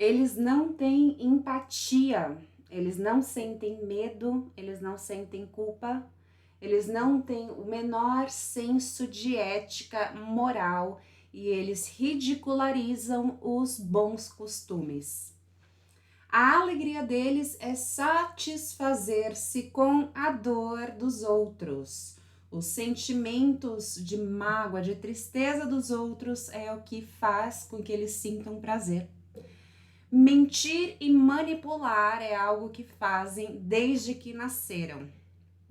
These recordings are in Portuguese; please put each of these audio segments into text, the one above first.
Eles não têm empatia, eles não sentem medo, eles não sentem culpa, eles não têm o menor senso de ética moral e eles ridicularizam os bons costumes. A alegria deles é satisfazer-se com a dor dos outros. Os sentimentos de mágoa, de tristeza dos outros é o que faz com que eles sintam prazer. Mentir e manipular é algo que fazem desde que nasceram.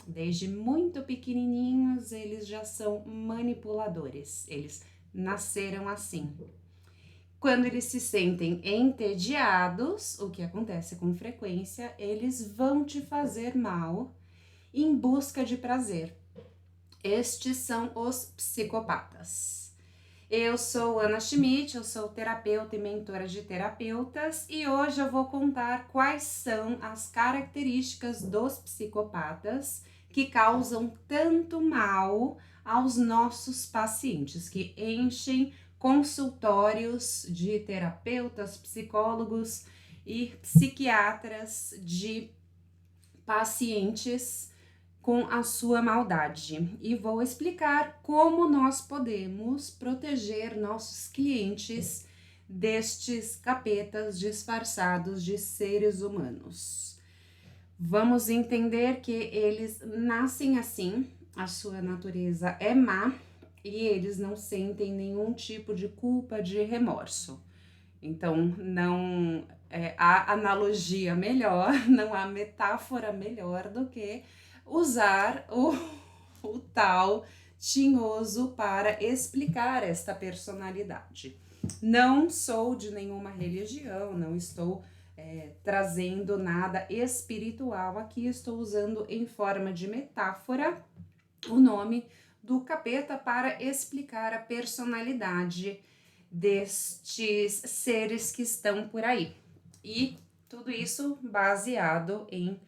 Desde muito pequenininhos, eles já são manipuladores. Eles nasceram assim. Quando eles se sentem entediados, o que acontece com frequência, eles vão te fazer mal em busca de prazer. Estes são os psicopatas. Eu sou Ana Schmidt, eu sou terapeuta e mentora de terapeutas e hoje eu vou contar quais são as características dos psicopatas que causam tanto mal aos nossos pacientes, que enchem consultórios de terapeutas, psicólogos e psiquiatras de pacientes com a sua maldade. E vou explicar como nós podemos proteger nossos clientes destes capetas disfarçados de seres humanos. Vamos entender que eles nascem assim, a sua natureza é má e eles não sentem nenhum tipo de culpa, de remorso. Então, não há analogia melhor, não há metáfora melhor do que usar o tal tinhoso para explicar esta personalidade. Não sou de nenhuma religião, não estou trazendo nada espiritual aqui, estou usando em forma de metáfora o nome do capeta para explicar a personalidade destes seres que estão por aí. E tudo isso baseado em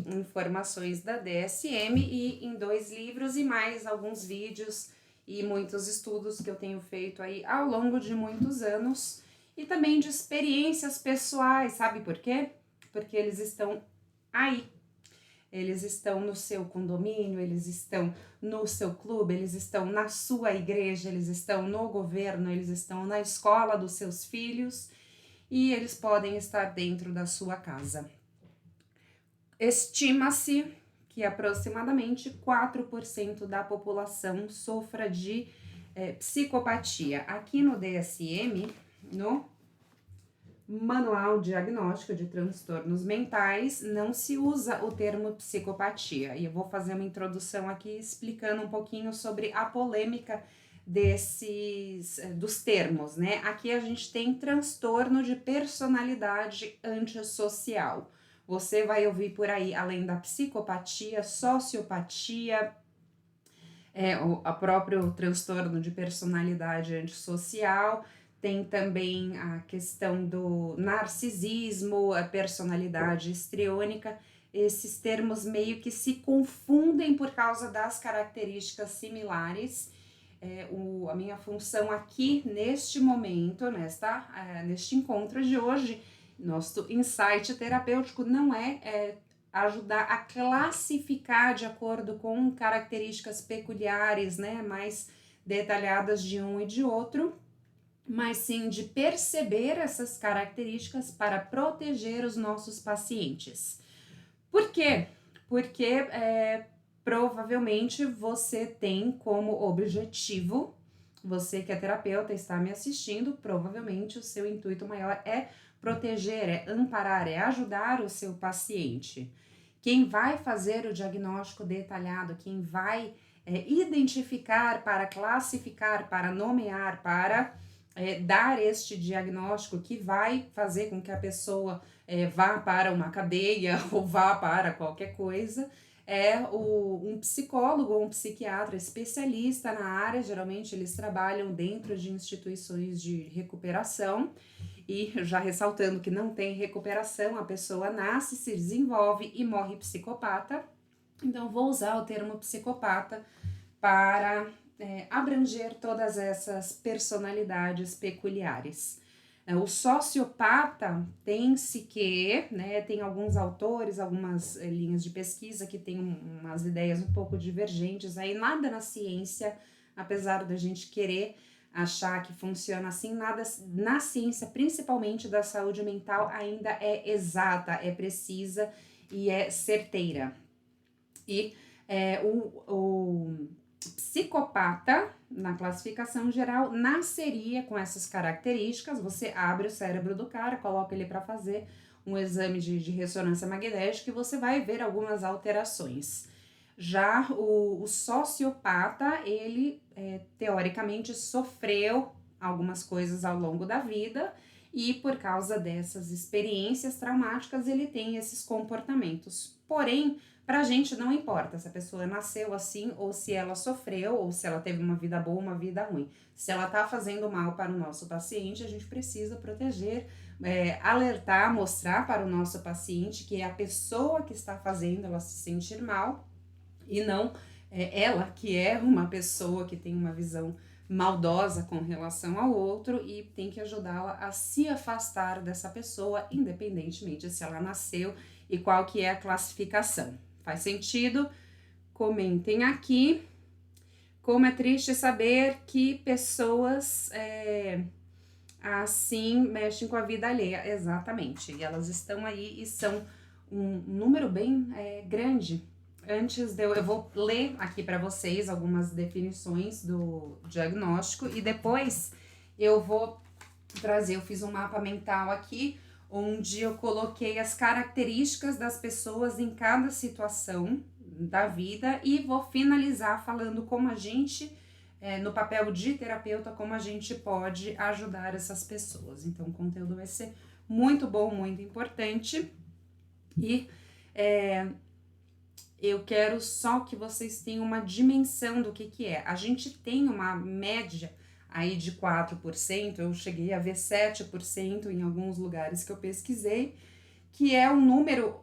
informações da DSM e em 2 livros e mais alguns vídeos e muitos estudos que eu tenho feito aí ao longo de muitos anos e também de experiências pessoais, sabe por quê? Porque eles estão aí. Eles estão no seu condomínio, eles estão no seu clube, eles estão na sua igreja, eles estão no governo, eles estão na escola dos seus filhos e eles podem estar dentro da sua casa. Estima-se que aproximadamente 4% da população sofra de psicopatia. Aqui no DSM, no Manual Diagnóstico de Transtornos Mentais, não se usa o termo psicopatia. E eu vou fazer uma introdução aqui explicando um pouquinho sobre a polêmica dos termos, né? Aqui a gente tem transtorno de personalidade antissocial. Você vai ouvir por aí, além da psicopatia, sociopatia, o próprio transtorno de personalidade antissocial, tem também a questão do narcisismo, a personalidade histriônica. Esses termos meio que se confundem por causa das características similares. A minha função aqui, neste momento, neste encontro de hoje, nosso insight terapêutico não é ajudar a classificar de acordo com características peculiares, né, mais detalhadas de um e de outro, mas sim de perceber essas características para proteger os nossos pacientes. Por quê? Porque provavelmente você tem como objetivo, você que é terapeuta está me assistindo, provavelmente o seu intuito maior é proteger, é amparar, é ajudar o seu paciente. Quem vai fazer o diagnóstico detalhado, quem vai identificar, para classificar, para nomear, para dar este diagnóstico que vai fazer com que a pessoa vá para uma cadeia ou vá para qualquer coisa, um psicólogo ou um psiquiatra especialista na área. Geralmente eles trabalham dentro de instituições de recuperação. E já ressaltando que não tem recuperação, a pessoa nasce, se desenvolve e morre psicopata. Então, vou usar o termo psicopata para abranger todas essas personalidades peculiares. O sociopata tem-se que, né, tem alguns autores, algumas linhas de pesquisa que têm umas ideias um pouco divergentes, aí nada na ciência, apesar da gente querer achar que funciona assim, nada na ciência, principalmente da saúde mental, ainda é exata, é precisa e é certeira. E o psicopata, na classificação geral, nasceria com essas características. Você abre o cérebro do cara, coloca ele para fazer um exame de ressonância magnética e você vai ver algumas alterações. Já o sociopata, ele teoricamente sofreu algumas coisas ao longo da vida e por causa dessas experiências traumáticas ele tem esses comportamentos. Porém, pra gente não importa se a pessoa nasceu assim ou se ela sofreu ou se ela teve uma vida boa ou uma vida ruim. Se ela tá fazendo mal para o nosso paciente, a gente precisa proteger, alertar, mostrar para o nosso paciente que é a pessoa que está fazendo ela se sentir mal e não ela que é uma pessoa que tem uma visão maldosa com relação ao outro e tem que ajudá-la a se afastar dessa pessoa, independentemente se ela nasceu e qual que é a classificação. Faz sentido? Comentem aqui. Como é triste saber que pessoas assim mexem com a vida alheia. Exatamente. E elas estão aí e são um número bem grande. Antes de eu vou ler aqui para vocês algumas definições do diagnóstico e depois eu vou trazer, eu fiz um mapa mental aqui, onde eu coloquei as características das pessoas em cada situação da vida e vou finalizar falando como a gente, no papel de terapeuta, como a gente pode ajudar essas pessoas. Então o conteúdo vai ser muito bom, muito importante e eu quero só que vocês tenham uma dimensão do que é. A gente tem uma média aí de 4%, eu cheguei a ver 7% em alguns lugares que eu pesquisei, que é um número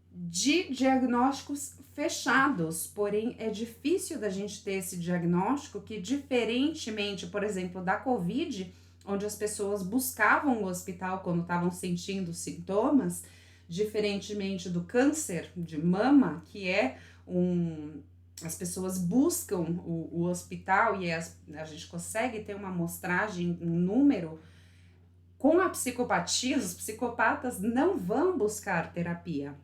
de diagnósticos fechados, porém é difícil da gente ter esse diagnóstico que, diferentemente, por exemplo, da Covid, onde as pessoas buscavam o hospital quando estavam sentindo sintomas, diferentemente do câncer de mama, que é as pessoas buscam o hospital e a gente consegue ter uma amostragem, um número. Com a psicopatia, os psicopatas não vão buscar terapia.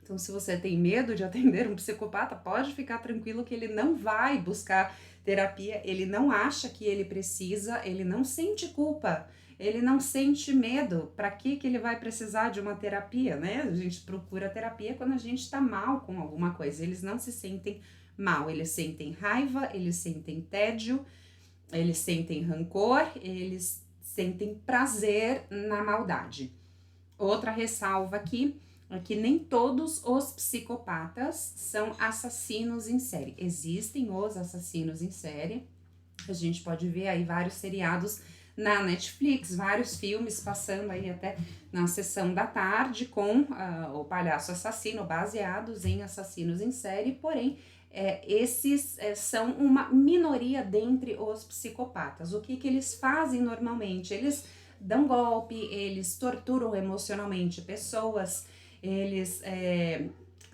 Então, se você tem medo de atender um psicopata, pode ficar tranquilo que ele não vai buscar terapia, ele não acha que ele precisa, ele não sente culpa, ele não sente medo. Para que ele vai precisar de uma terapia, né? A gente procura terapia quando a gente está mal com alguma coisa. Eles não se sentem mal, eles sentem raiva, eles sentem tédio, eles sentem rancor, eles sentem prazer na maldade. Outra ressalva aqui é que nem todos os psicopatas são assassinos em série. Existem os assassinos em série. A gente pode ver aí vários seriados na Netflix, vários filmes passando aí até na sessão da tarde com o palhaço assassino, baseados em assassinos em série, porém esses são uma minoria dentre os psicopatas. O que eles fazem normalmente? Eles dão golpe, eles torturam emocionalmente pessoas, eles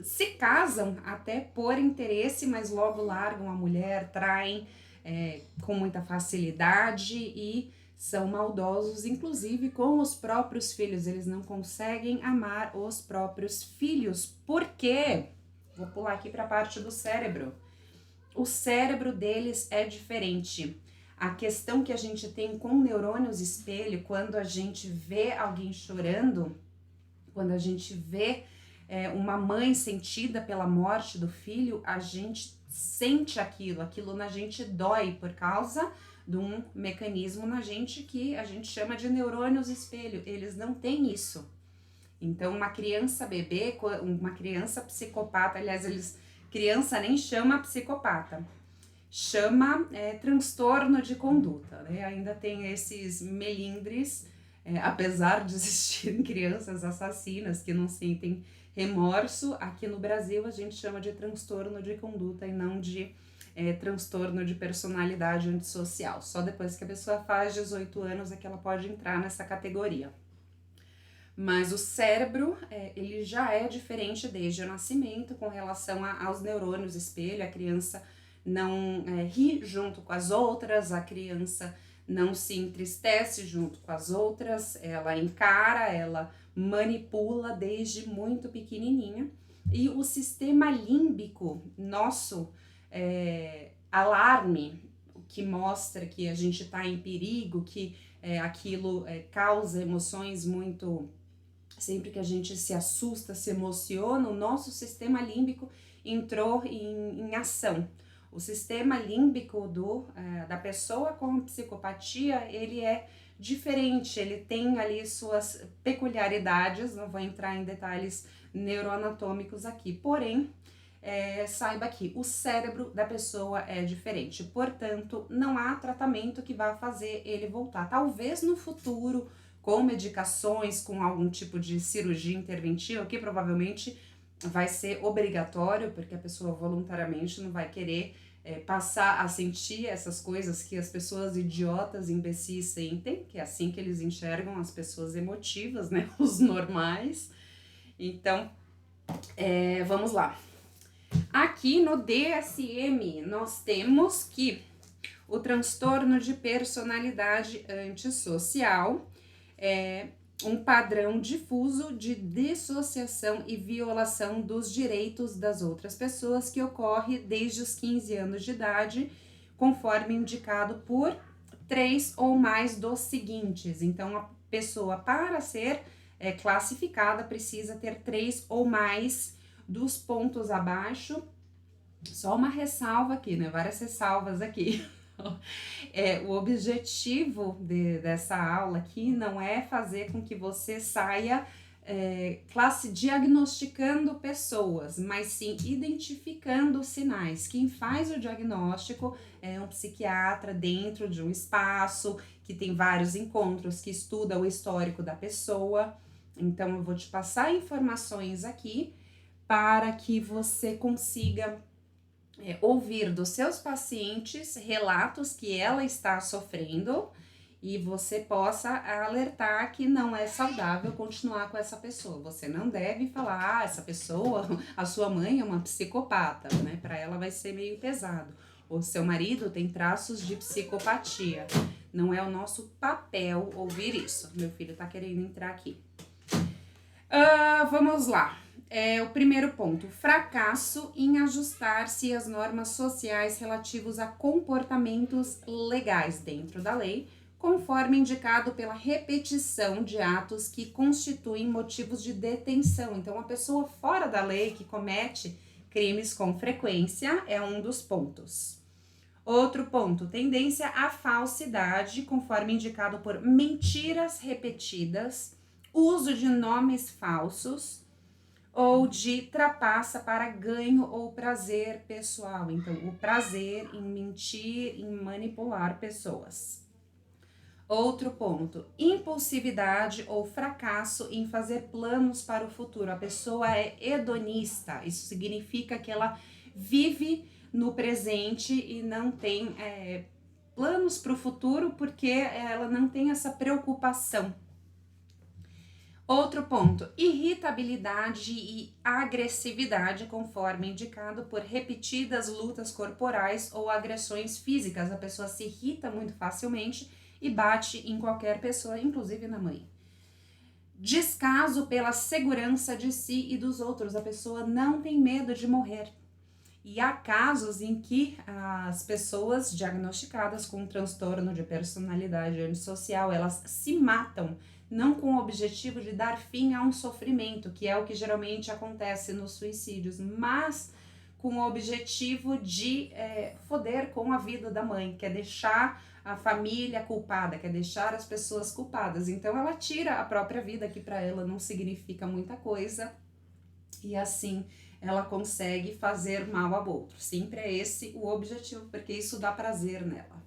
se casam até por interesse, mas logo largam a mulher, traem com muita facilidade e são maldosos, inclusive com os próprios filhos. Eles não conseguem amar os próprios filhos. Por quê? Vou pular aqui para a parte do cérebro. O cérebro deles é diferente. A questão que a gente tem com neurônios espelho, quando a gente vê alguém chorando, quando a gente vê uma mãe sentida pela morte do filho, a gente sente aquilo na gente dói por causa de um mecanismo na gente que a gente chama de neurônios espelho. Eles não têm isso. Então, uma criança bebê, uma criança psicopata, aliás, criança nem chama psicopata, chama transtorno de conduta, né? Ainda tem esses melindres, apesar de existirem crianças assassinas que não sentem remorso, aqui no Brasil a gente chama de transtorno de conduta e não de transtorno de personalidade antissocial. Só depois que a pessoa faz 18 anos é que ela pode entrar nessa categoria. Mas o cérebro, ele já é diferente desde o nascimento com relação aos neurônios espelho. A criança não ri junto com as outras, a criança não se entristece junto com as outras, ela encara, ela manipula desde muito pequenininha. E o sistema límbico, nosso alarme, que mostra que a gente está em perigo, que aquilo causa emoções muito... Sempre que a gente se assusta, se emociona, o nosso sistema límbico entrou em ação. O sistema límbico da pessoa com psicopatia, ele é diferente, ele tem ali suas peculiaridades, não vou entrar em detalhes neuroanatômicos aqui, porém, saiba que o cérebro da pessoa é diferente, portanto, não há tratamento que vá fazer ele voltar. Talvez no futuro, com medicações, com algum tipo de cirurgia interventiva, que provavelmente vai ser obrigatório, porque a pessoa voluntariamente não vai querer passar a sentir essas coisas que as pessoas idiotas, imbecis sentem, que é assim que eles enxergam as pessoas emotivas, né, os normais. Então, vamos lá. Aqui no DSM, nós temos que o transtorno de personalidade antissocial é um padrão difuso de dissociação e violação dos direitos das outras pessoas que ocorre desde os 15 anos de idade, conforme indicado por 3 ou mais dos seguintes. Então, a pessoa, para ser classificada, precisa ter 3 ou mais dos pontos abaixo. Só uma ressalva aqui, né? Várias ressalvas aqui. O objetivo dessa aula aqui não é fazer com que você saia diagnosticando pessoas, mas sim identificando sinais. Quem faz o diagnóstico é um psiquiatra dentro de um espaço que tem vários encontros, que estuda o histórico da pessoa. Então, eu vou te passar informações aqui para que você consiga ouvir dos seus pacientes relatos que ela está sofrendo e você possa alertar que não é saudável continuar com essa pessoa. Você não deve falar, essa pessoa, a sua mãe é uma psicopata, né? Para ela vai ser meio pesado. O seu marido tem traços de psicopatia. Não é o nosso papel ouvir isso. Meu filho tá querendo entrar aqui. Vamos lá. O primeiro ponto, fracasso em ajustar-se às normas sociais relativos a comportamentos legais dentro da lei, conforme indicado pela repetição de atos que constituem motivos de detenção. Então, a pessoa fora da lei que comete crimes com frequência é um dos pontos. Outro ponto, tendência à falsidade, conforme indicado por mentiras repetidas, uso de nomes falsos, ou de trapaça para ganho ou prazer pessoal. Então, o prazer em mentir, em manipular pessoas. Outro ponto, impulsividade ou fracasso em fazer planos para o futuro. A pessoa é hedonista, isso significa que ela vive no presente e não tem planos para o futuro porque ela não tem essa preocupação. Outro ponto, irritabilidade e agressividade, conforme indicado por repetidas lutas corporais ou agressões físicas. A pessoa se irrita muito facilmente e bate em qualquer pessoa, inclusive na mãe. Descaso pela segurança de si e dos outros. A pessoa não tem medo de morrer. E há casos em que as pessoas diagnosticadas com transtorno de personalidade antissocial, elas se matam, não com o objetivo de dar fim a um sofrimento, que é o que geralmente acontece nos suicídios, mas com o objetivo de foder com a vida da mãe, quer deixar a família culpada, quer deixar as pessoas culpadas. Então ela tira a própria vida, que para ela não significa muita coisa, e assim ela consegue fazer mal ao outro. Sempre é esse o objetivo, porque isso dá prazer nela.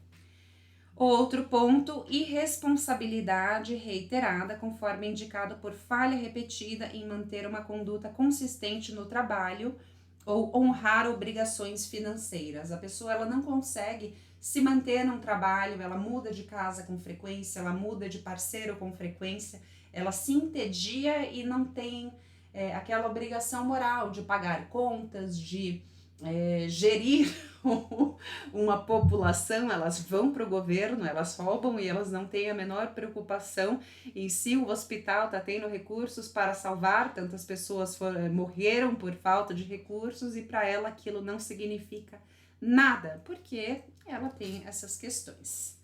Outro ponto, irresponsabilidade reiterada, conforme indicado por falha repetida em manter uma conduta consistente no trabalho ou honrar obrigações financeiras. A pessoa ela não consegue se manter num trabalho, ela muda de casa com frequência, ela muda de parceiro com frequência, ela se entedia e não tem aquela obrigação moral de pagar contas, de gerir uma população. Elas vão para o governo, elas roubam e elas não têm a menor preocupação em se o hospital está tendo recursos para salvar. Tantas pessoas morreram por falta de recursos e para ela aquilo não significa nada, porque ela tem essas questões.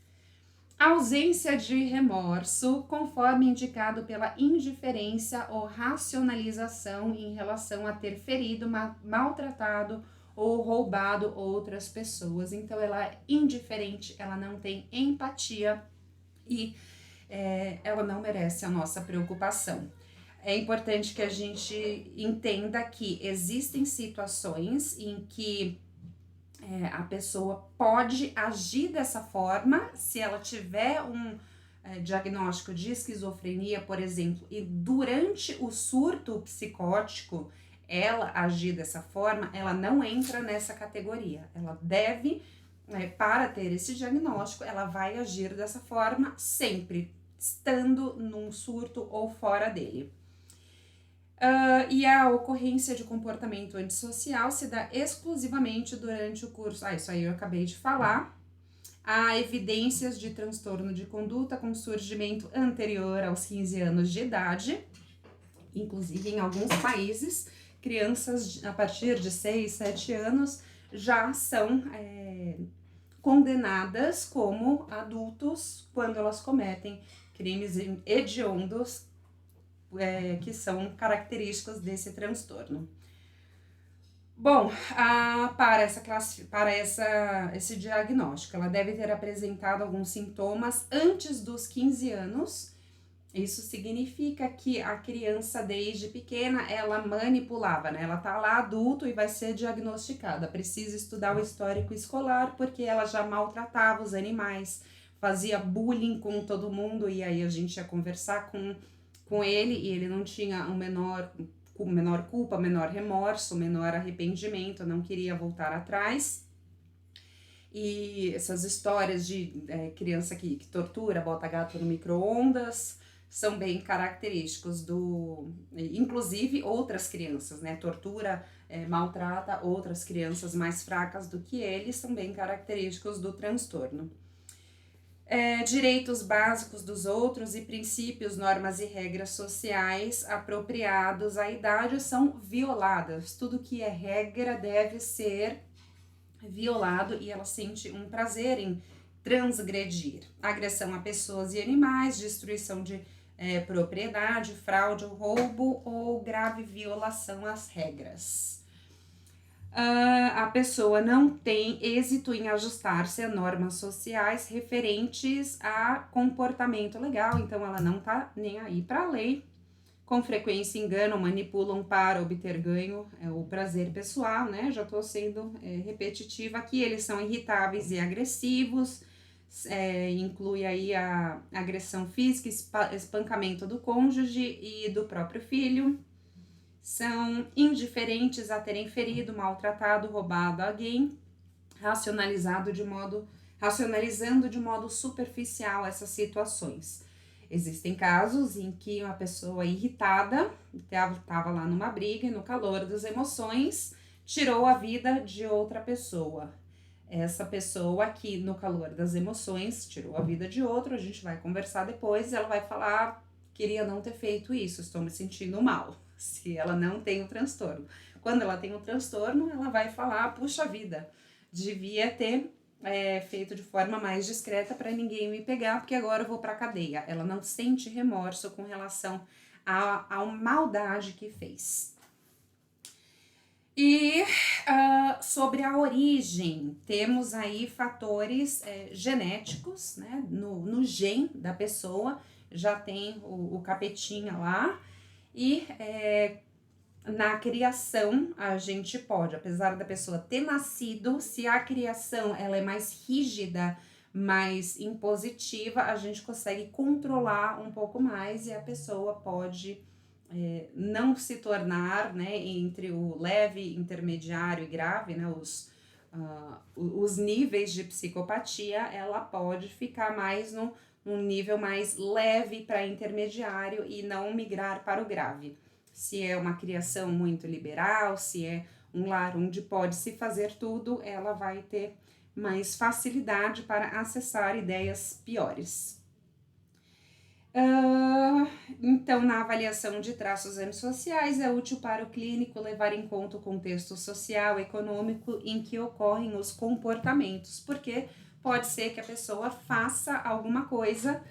Ausência de remorso, conforme indicado pela indiferença ou racionalização em relação a ter ferido, maltratado ou roubado outras pessoas. Então, ela é indiferente, ela não tem empatia e ela não merece a nossa preocupação. É importante que a gente entenda que existem situações em que a pessoa pode agir dessa forma se ela tiver um diagnóstico de esquizofrenia, por exemplo, e durante o surto psicótico ela agir dessa forma, ela não entra nessa categoria. Ela deve, para ter esse diagnóstico, ela vai agir dessa forma sempre, estando num surto ou fora dele. E a ocorrência de comportamento antissocial se dá exclusivamente durante o curso. Isso aí eu acabei de falar. Há evidências de transtorno de conduta com surgimento anterior aos 15 anos de idade. Inclusive, em alguns países, crianças a partir de 6, 7 anos já são condenadas como adultos quando elas cometem crimes hediondos que são características desse transtorno. Bom, para esse diagnóstico, ela deve ter apresentado alguns sintomas antes dos 15 anos. Isso significa que a criança, desde pequena, ela manipulava, né? Ela tá lá adulto e vai ser diagnosticada. Precisa estudar o histórico escolar, porque ela já maltratava os animais, fazia bullying com todo mundo, e aí a gente ia conversar com ele e ele não tinha menor culpa, menor remorso, menor arrependimento, não queria voltar atrás. E essas histórias de criança que tortura, bota gato no micro-ondas, são bem característicos inclusive outras crianças, né? Tortura, maltrata outras crianças mais fracas do que ele, são bem característicos do transtorno. Direitos básicos dos outros e princípios, normas e regras sociais apropriados à idade são violadas. Tudo que é regra deve ser violado e ela sente um prazer em transgredir. Agressão a pessoas e animais, destruição de propriedade, fraude ou roubo ou grave violação às regras. A pessoa não tem êxito em ajustar-se a normas sociais referentes a comportamento legal, então ela não tá nem aí para a lei. Com frequência enganam, manipulam para obter ganho ou prazer pessoal, né? Já tô sendo repetitiva aqui. Eles são irritáveis e agressivos, inclui aí a agressão física, espancamento do cônjuge e do próprio filho. São indiferentes a terem ferido, maltratado, roubado alguém, racionalizando de modo superficial essas situações. Existem casos em que uma pessoa irritada estava lá numa briga e no calor das emoções tirou a vida de outra pessoa. Essa pessoa que no calor das emoções tirou a vida de outro, a gente vai conversar depois e ela vai falar: queria não ter feito isso, estou me sentindo mal. Se ela não tem o transtorno. Quando ela tem o transtorno, ela vai falar: puxa vida, devia ter feito de forma mais discreta para ninguém me pegar, porque agora eu vou para cadeia. Ela não sente remorso com relação à maldade que fez. E sobre a origem, temos aí fatores genéticos, né? No gen da pessoa já tem o capetinha lá. E na criação a gente pode, apesar da pessoa ter nascido, se a criação ela é mais rígida, mais impositiva, a gente consegue controlar um pouco mais e a pessoa pode não se tornar, né, entre o leve, intermediário e grave, né, os níveis de psicopatia, ela pode ficar mais num nível mais leve para intermediário e não migrar para o grave. Se é uma criação muito liberal, se é um lar onde pode se fazer tudo, ela vai ter mais facilidade para acessar ideias piores. Então, na avaliação de traços antissociais, é útil para o clínico levar em conta o contexto social, econômico em que ocorrem os comportamentos, porque pode ser que a pessoa faça alguma coisa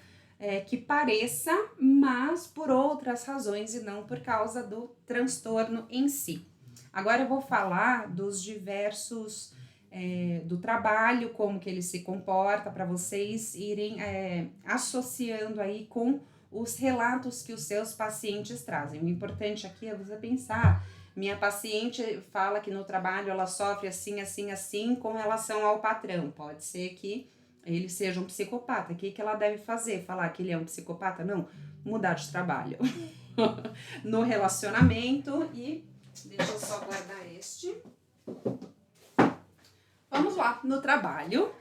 que pareça, mas por outras razões e não por causa do transtorno em si. Agora eu vou falar dos diversos do trabalho, como que ele se comporta, para vocês irem associando aí com os relatos que os seus pacientes trazem. O importante aqui é você pensar, minha paciente fala que no trabalho ela sofre assim, assim, assim com relação ao patrão. Pode ser que ele seja um psicopata. O que ela deve fazer? Falar que ele é um psicopata? Não, mudar de trabalho. No relacionamento e... Deixa eu só guardar este... Vamos lá, no trabalho,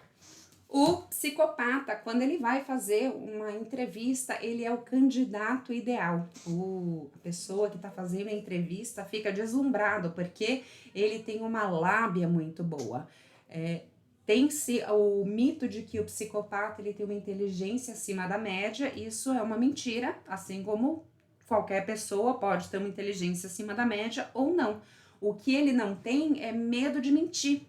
o psicopata, quando ele vai fazer uma entrevista, ele é o candidato ideal. A pessoa que está fazendo a entrevista fica deslumbrado, porque ele tem uma lábia muito boa. Tem-se o mito de que o psicopata ele tem uma inteligência acima da média, isso é uma mentira, assim como qualquer pessoa pode ter uma inteligência acima da média ou não. O que ele não tem é medo de mentir.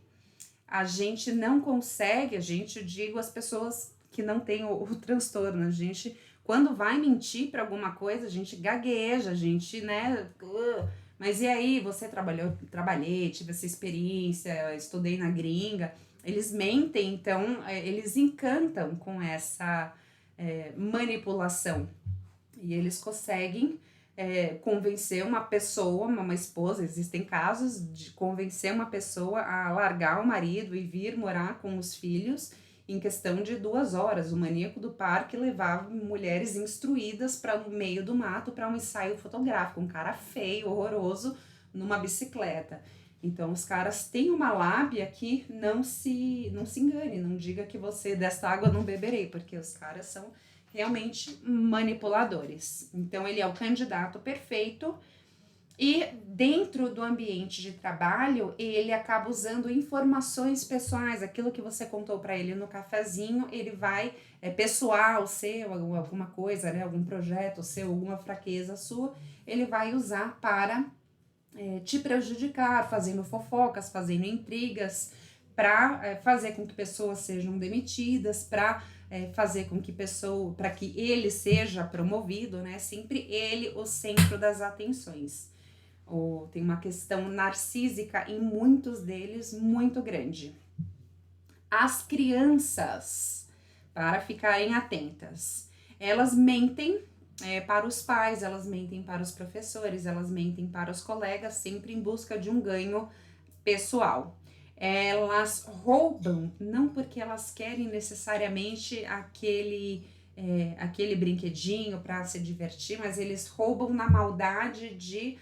A gente não consegue, digo as pessoas que não têm o transtorno, a gente, quando vai mentir para alguma coisa, a gente gagueja, a gente, né, mas e aí, você trabalhei, tive essa experiência, estudei na gringa, eles mentem, então, eles encantam com essa manipulação, e eles conseguem convencer uma pessoa, uma esposa, existem casos de convencer uma pessoa a largar o marido e vir morar com os filhos em questão de 2 horas. O maníaco do parque levava mulheres instruídas para o meio do mato para um ensaio fotográfico, um cara feio, horroroso, numa bicicleta. Então os caras têm uma lábia que não se engane, não diga que você desta água não beberei, porque os caras são realmente manipuladores. Então ele é o candidato perfeito e dentro do ambiente de trabalho ele acaba usando informações pessoais, aquilo que você contou para ele no cafezinho, ele vai pessoal seu, alguma coisa, né, algum projeto seu, alguma fraqueza sua, ele vai usar para te prejudicar, fazendo fofocas, fazendo intrigas, para fazer com que pessoas sejam demitidas, para fazer com que para que ele seja promovido, né? Sempre ele o centro das atenções. Tem uma questão narcísica em muitos deles muito grande. As crianças, para ficarem atentas, elas mentem para os pais, elas mentem para os professores, elas mentem para os colegas, sempre em busca de um ganho pessoal. Elas roubam, não porque elas querem necessariamente aquele brinquedinho para se divertir, mas eles roubam na maldade de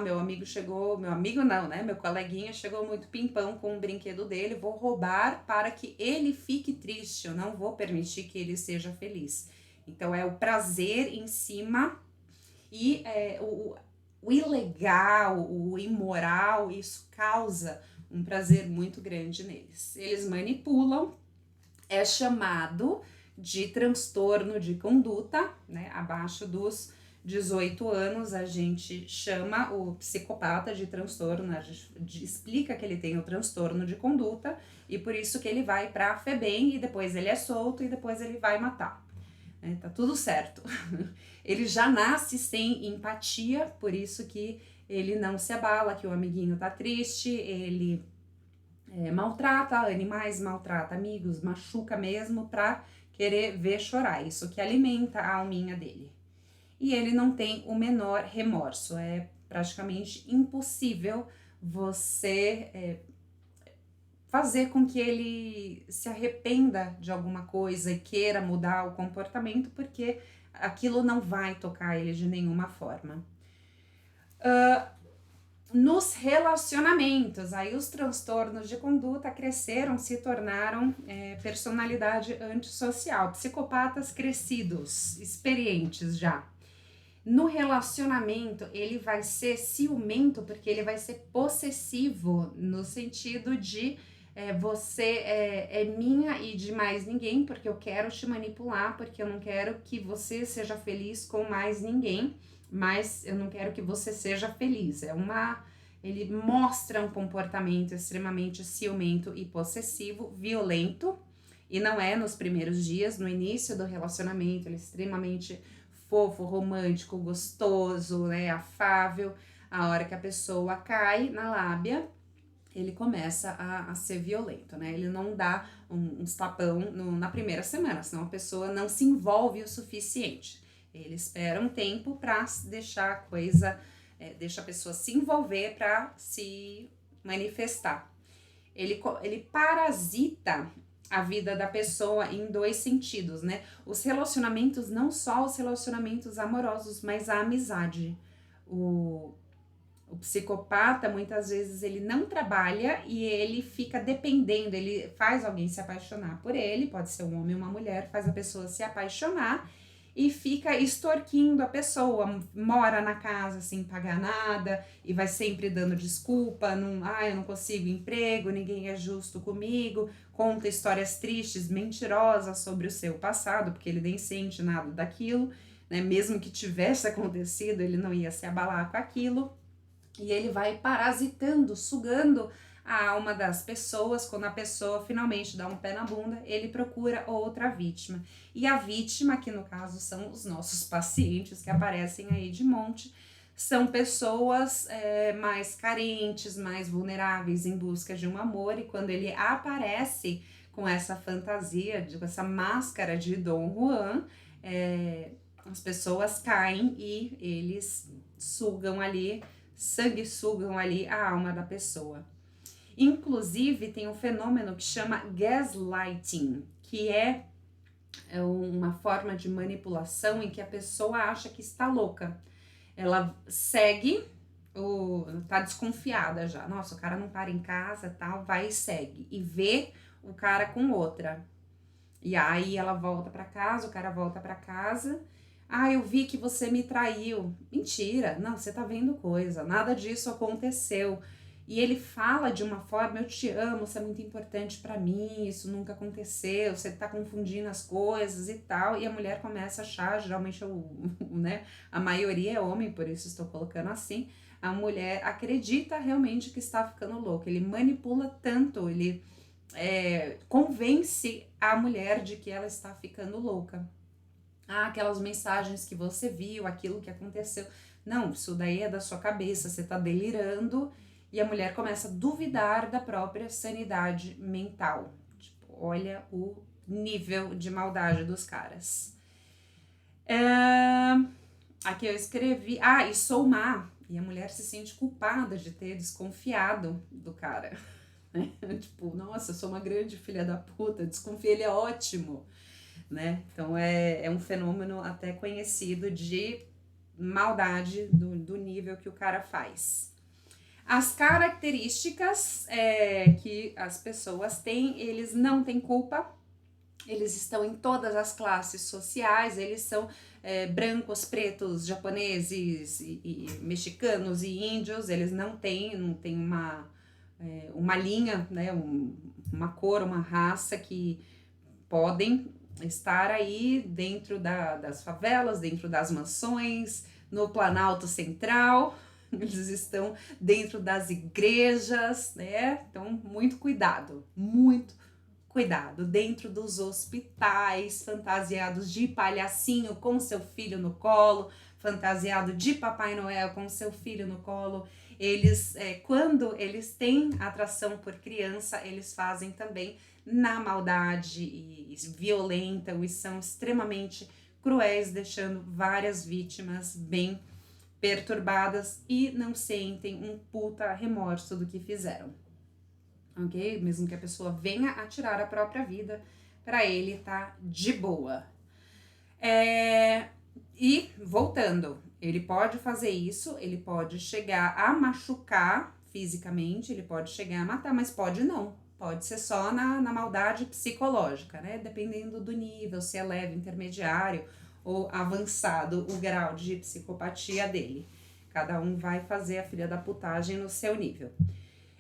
meu amigo chegou, meu amigo não, né? Meu coleguinha chegou muito pimpão com o brinquedo dele, vou roubar para que ele fique triste, eu não vou permitir que ele seja feliz. Então é o prazer em cima e o ilegal, o imoral, isso causa um prazer muito grande neles. Eles manipulam, é chamado de transtorno de conduta, né? Abaixo dos 18 anos a gente chama o psicopata de transtorno, a gente explica que ele tem o transtorno de conduta e por isso que ele vai para a FEBEM e depois ele é solto e depois ele vai matar. Tá tudo certo. Ele já nasce sem empatia, por isso que ele não se abala, que o amiguinho tá triste, ele maltrata animais, maltrata amigos, machuca mesmo pra querer ver chorar, isso que alimenta a alminha dele. E ele não tem o menor remorso, é praticamente impossível você fazer com que ele se arrependa de alguma coisa e queira mudar o comportamento, porque aquilo não vai tocar ele de nenhuma forma. Nos relacionamentos, aí os transtornos de conduta cresceram, se tornaram personalidade antissocial, psicopatas crescidos, experientes já. No relacionamento, ele vai ser ciumento, porque ele vai ser possessivo, no sentido de você é minha e de mais ninguém, porque eu quero te manipular, porque eu não quero que você seja feliz com mais ninguém, mas eu não quero que você seja feliz. Ele mostra um comportamento extremamente ciumento e possessivo, violento, e não é nos primeiros dias, no início do relacionamento, ele é extremamente fofo, romântico, gostoso, né, afável. A hora que a pessoa cai na lábia, ele começa a ser violento, né? Ele não dá uns tapão na primeira semana, senão a pessoa não se envolve o suficiente. Ele espera um tempo para deixar a coisa, deixa a pessoa se envolver para se manifestar. Ele parasita a vida da pessoa em dois sentidos, né? Os relacionamentos, não só os relacionamentos amorosos, mas a amizade. O psicopata, muitas vezes, ele não trabalha e ele fica dependendo, ele faz alguém se apaixonar por ele, pode ser um homem ou uma mulher, faz a pessoa se apaixonar e fica extorquindo a pessoa, mora na casa sem pagar nada e vai sempre dando desculpa, eu não consigo emprego, ninguém é justo comigo, conta histórias tristes, mentirosas sobre o seu passado, porque ele nem sente nada daquilo, né? Mesmo que tivesse acontecido, ele não ia se abalar com aquilo. E ele vai parasitando, sugando a alma das pessoas. Quando a pessoa finalmente dá um pé na bunda, ele procura outra vítima. E a vítima, que no caso são os nossos pacientes que aparecem aí de monte, são pessoas mais carentes, mais vulneráveis, em busca de um amor. E quando ele aparece com essa fantasia, com essa máscara de Dom Juan, as pessoas caem e eles sanguessugam ali a alma da pessoa. Inclusive, tem um fenômeno que chama gaslighting, que é uma forma de manipulação em que a pessoa acha que está louca. Ela segue, tá desconfiada já. Nossa, o cara não para em casa, tal, vai e segue. E vê o cara com outra. E aí ela volta para casa, o cara volta para casa. Eu vi que você me traiu. Mentira, não, você tá vendo coisa, nada disso aconteceu. E ele fala de uma forma, eu te amo, você é muito importante para mim, isso nunca aconteceu, você tá confundindo as coisas e tal. E a mulher começa a achar, geralmente né, a maioria é homem, por isso estou colocando assim, a mulher acredita realmente que está ficando louca. Ele manipula tanto, ele convence a mulher de que ela está ficando louca. Aquelas mensagens que você viu, aquilo que aconteceu. Não, isso daí é da sua cabeça, você tá delirando. E a mulher começa a duvidar da própria sanidade mental. Tipo, olha o nível de maldade dos caras. Aqui eu escrevi, e sou má. E a mulher se sente culpada de ter desconfiado do cara. Tipo, nossa, eu sou uma grande filha da puta, desconfiei, ele é ótimo. Né? Então é um fenômeno até conhecido de maldade do nível que o cara faz. As características que as pessoas têm, eles não têm culpa, eles estão em todas as classes sociais, eles são brancos, pretos, japoneses e mexicanos e índios, eles não têm uma linha, né, uma cor, uma raça que podem estar aí dentro das favelas, dentro das mansões, no Planalto Central, eles estão dentro das igrejas, né? Então, muito cuidado, dentro dos hospitais, fantasiados de palhacinho com seu filho no colo, fantasiado de Papai Noel com seu filho no colo. Eles, quando eles têm atração por criança, eles fazem também na maldade e violentam e são extremamente cruéis, deixando várias vítimas bem perturbadas e não sentem um puta remorso do que fizeram, ok? Mesmo que a pessoa venha a tirar a própria vida, para ele tá de boa. E voltando, ele pode fazer isso, ele pode chegar a machucar fisicamente, ele pode chegar a matar, mas pode não. Pode ser só na maldade psicológica, né? Dependendo do nível, se é leve, intermediário ou avançado o grau de psicopatia dele. Cada um vai fazer a filha da putagem no seu nível.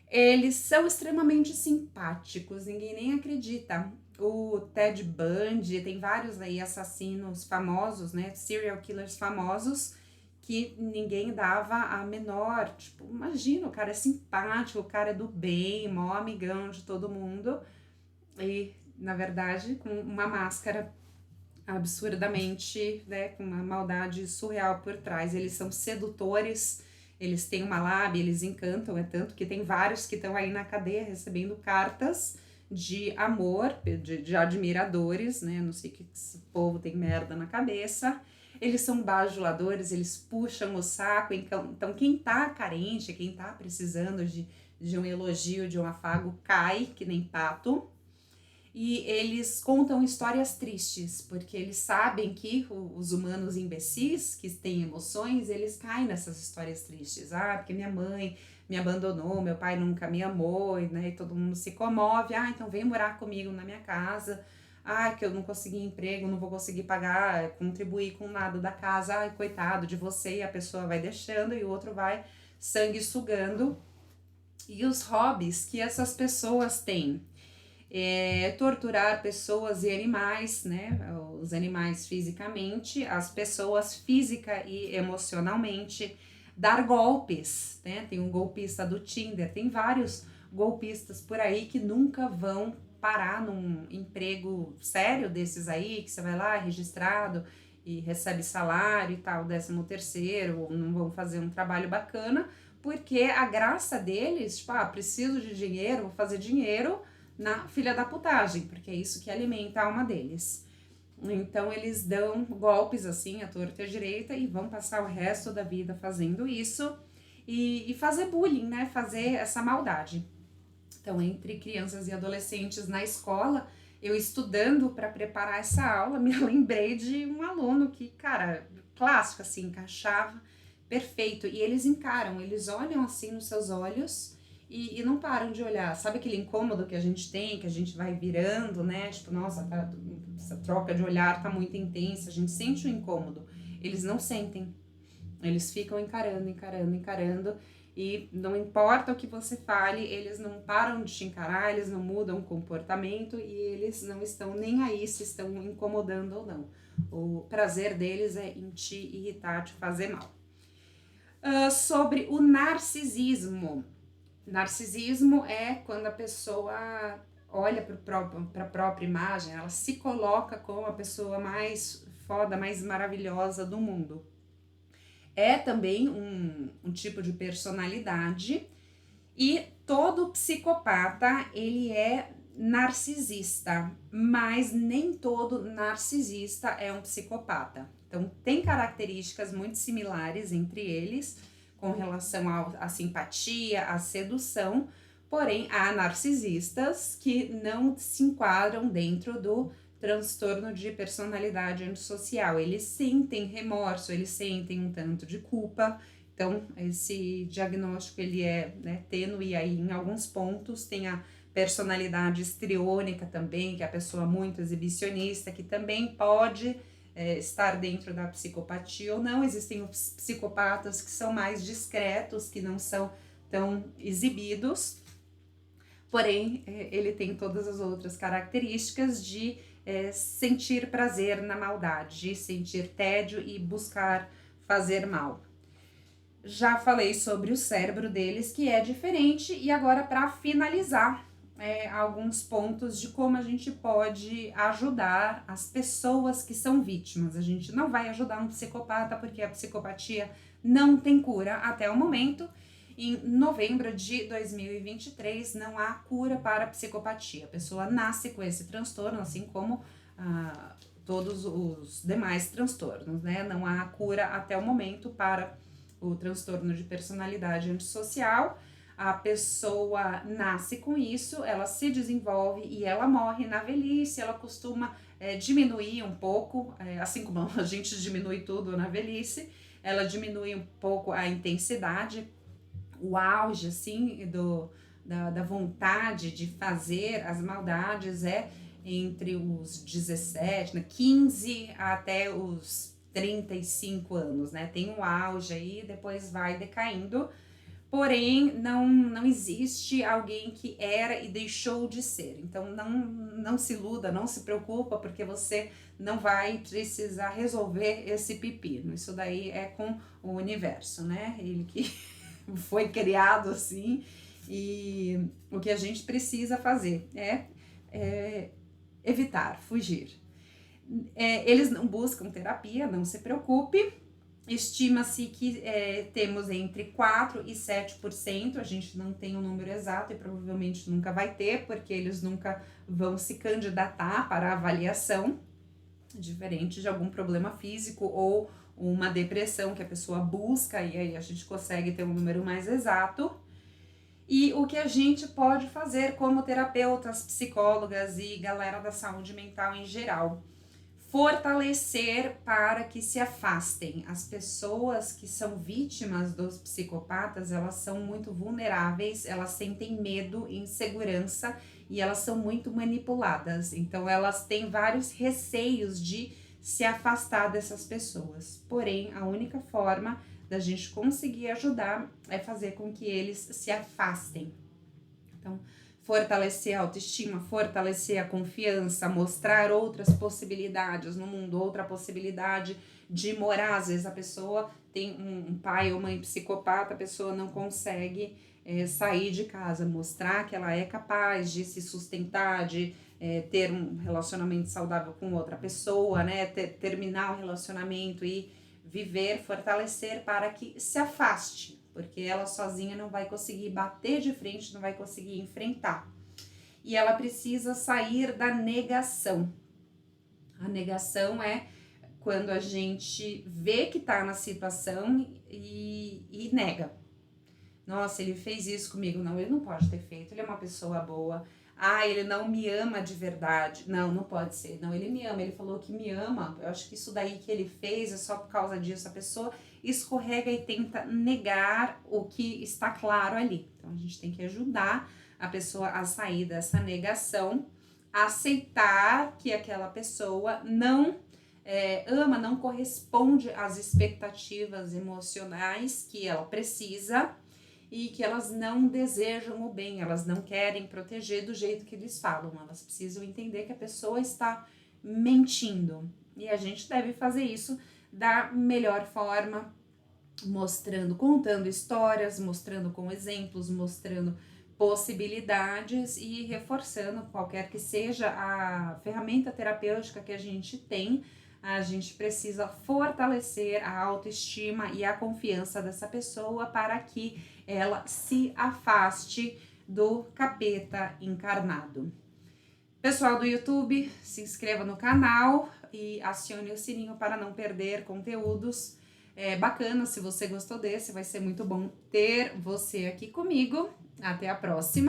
Eles são extremamente simpáticos, ninguém nem acredita. O Ted Bundy, tem vários aí assassinos famosos, né? Serial killers famosos, que ninguém dava a menor. Tipo, imagina, o cara é simpático, o cara é do bem, mó amigão de todo mundo. E, na verdade, com uma máscara absurdamente, né, com uma maldade surreal por trás. Eles são sedutores, eles têm uma lábia, eles encantam, é tanto que tem vários que estão aí na cadeia recebendo cartas de amor, de admiradores, né, não sei que esse povo tem merda na cabeça. Eles são bajuladores, eles puxam o saco, então quem tá carente, quem tá precisando de um elogio, de um afago, cai que nem pato. E eles contam histórias tristes, porque eles sabem que os humanos imbecis, que têm emoções, eles caem nessas histórias tristes. Ah, porque minha mãe me abandonou, meu pai nunca me amou, né? E todo mundo se comove. Ah, então vem morar comigo na minha casa. Ah, que eu não consegui emprego, não vou conseguir pagar, contribuir com nada da casa. Ai, coitado de você. E a pessoa vai deixando e o outro vai sangue sugando. E os hobbies que essas pessoas têm torturar pessoas e animais, né? Os animais fisicamente, as pessoas física e emocionalmente, dar golpes, né? Tem um golpista do Tinder, tem vários golpistas por aí que nunca vão parar num emprego sério desses aí, que você vai lá registrado e recebe salário e tal, 13º, ou não vão fazer um trabalho bacana, porque a graça deles, tipo, preciso de dinheiro, vou fazer dinheiro na filha da putagem, porque é isso que alimenta a alma deles. Então eles dão golpes assim, à torta e à direita, e vão passar o resto da vida fazendo isso e fazer bullying, né? Fazer essa maldade. Então, entre crianças e adolescentes na escola, eu estudando para preparar essa aula, me lembrei de um aluno que, cara, clássico assim, encaixava perfeito. E eles encaram, eles olham assim nos seus olhos e não param de olhar. Sabe aquele incômodo que a gente tem, que a gente vai virando, né? Tipo, nossa, essa troca de olhar tá muito intensa, a gente sente o incômodo. Eles não sentem, eles ficam encarando, encarando, encarando. E não importa o que você fale, eles não param de te encarar, eles não mudam o comportamento e eles não estão nem aí se estão incomodando ou não. O prazer deles é em te irritar, te fazer mal. Sobre o narcisismo. Narcisismo é quando a pessoa olha para a própria imagem, ela se coloca como a pessoa mais foda, mais maravilhosa do mundo. É também um tipo de personalidade e todo psicopata, ele é narcisista, mas nem todo narcisista é um psicopata. Então, tem características muito similares entre eles, com relação à simpatia, à sedução, porém, há narcisistas que não se enquadram dentro do transtorno de personalidade antissocial. Eles sentem remorso, eles sentem um tanto de culpa. Então, esse diagnóstico ele é, né, tênue aí em alguns pontos. Tem a personalidade histriônica também, que é a pessoa muito exibicionista, que também pode estar dentro da psicopatia ou não. Existem os psicopatas que são mais discretos, que não são tão exibidos, porém, ele tem todas as outras características de sentir prazer na maldade, de sentir tédio e buscar fazer mal. Já falei sobre o cérebro deles, que é diferente, e agora, para finalizar, alguns pontos de como a gente pode ajudar as pessoas que são vítimas. A gente não vai ajudar um psicopata, porque a psicopatia não tem cura até o momento. Em novembro de 2023, não há cura para a psicopatia. A pessoa nasce com esse transtorno, assim como todos os demais transtornos, né? Não há cura até o momento para o transtorno de personalidade antissocial. A pessoa nasce com isso, ela se desenvolve e ela morre na velhice, ela costuma diminuir um pouco, assim como a gente diminui tudo na velhice, ela diminui um pouco a intensidade, o auge, assim, da vontade de fazer as maldades entre os 17, né, 15 até os 35 anos, né? Tem um auge aí, depois vai decaindo. Porém, não existe alguém que era e deixou de ser. Então, não se iluda, não se preocupa, porque você não vai precisar resolver esse pepino. Isso daí é com o universo, né? Ele que foi criado assim. E o que a gente precisa fazer é evitar, fugir. Eles não buscam terapia, não se preocupe. Estima-se que temos entre 4% e 7%, a gente não tem um número exato e provavelmente nunca vai ter, porque eles nunca vão se candidatar para a avaliação, diferente de algum problema físico ou uma depressão que a pessoa busca, e aí a gente consegue ter um número mais exato. E o que a gente pode fazer como terapeutas, psicólogas e galera da saúde mental em geral? Fortalecer para que se afastem. As pessoas que são vítimas dos psicopatas, elas são muito vulneráveis, elas sentem medo, insegurança e elas são muito manipuladas. Então elas têm vários receios de se afastar dessas pessoas. Porém, a única forma da gente conseguir ajudar é fazer com que eles se afastem. Então, fortalecer a autoestima, fortalecer a confiança, mostrar outras possibilidades no mundo, outra possibilidade de morar. Às vezes a pessoa tem um pai ou mãe psicopata, a pessoa não consegue sair de casa, mostrar que ela é capaz de se sustentar, de ter um relacionamento saudável com outra pessoa, né? Terminar o relacionamento e viver, fortalecer para que se afaste, porque ela sozinha não vai conseguir bater de frente, não vai conseguir enfrentar. E ela precisa sair da negação. A negação é quando a gente vê que tá na situação e nega. Nossa, ele fez isso comigo. Não, ele não pode ter feito, ele é uma pessoa boa. Ah, ele não me ama de verdade. Não, não pode ser. Não, ele me ama, ele falou que me ama. Eu acho que isso daí que ele fez é só por causa disso. A pessoa escorrega e tenta negar o que está claro ali. Então, a gente tem que ajudar a pessoa a sair dessa negação, aceitar que aquela pessoa não ama, não corresponde às expectativas emocionais que ela precisa, e que elas não desejam o bem, elas não querem proteger do jeito que eles falam, elas precisam entender que a pessoa está mentindo. E a gente deve fazer isso da melhor forma, mostrando, contando histórias, mostrando com exemplos, mostrando possibilidades e reforçando qualquer que seja a ferramenta terapêutica que a gente tem. A gente precisa fortalecer a autoestima e a confiança dessa pessoa para que ela se afaste do capeta encarnado. Pessoal do YouTube, se inscreva no canal e acione o sininho para não perder conteúdos bacanas. Se você gostou desse, vai ser muito bom ter você aqui comigo. Até a próxima!